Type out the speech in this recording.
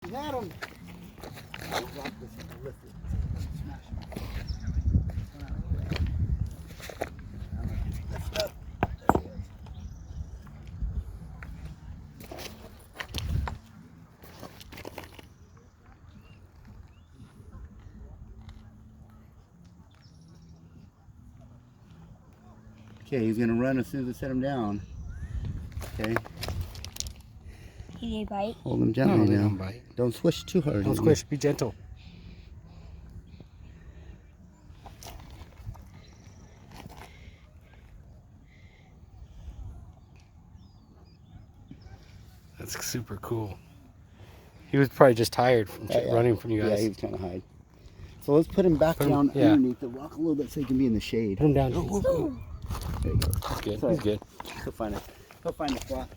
You had him. Okay, he's gonna run as soon as I set him down. Okay. Did he bite? Hold him gently they now. don't bite. Don't swish too hard. Don't squish. Be gentle. That's super cool. He was probably just tired from running from you guys. Yeah, he was trying to hide. So let's put him back down underneath the rock a little bit so he can be in the shade. Put him down. There you go. He's good. Sorry. He's good. He'll find it. He'll find a spot.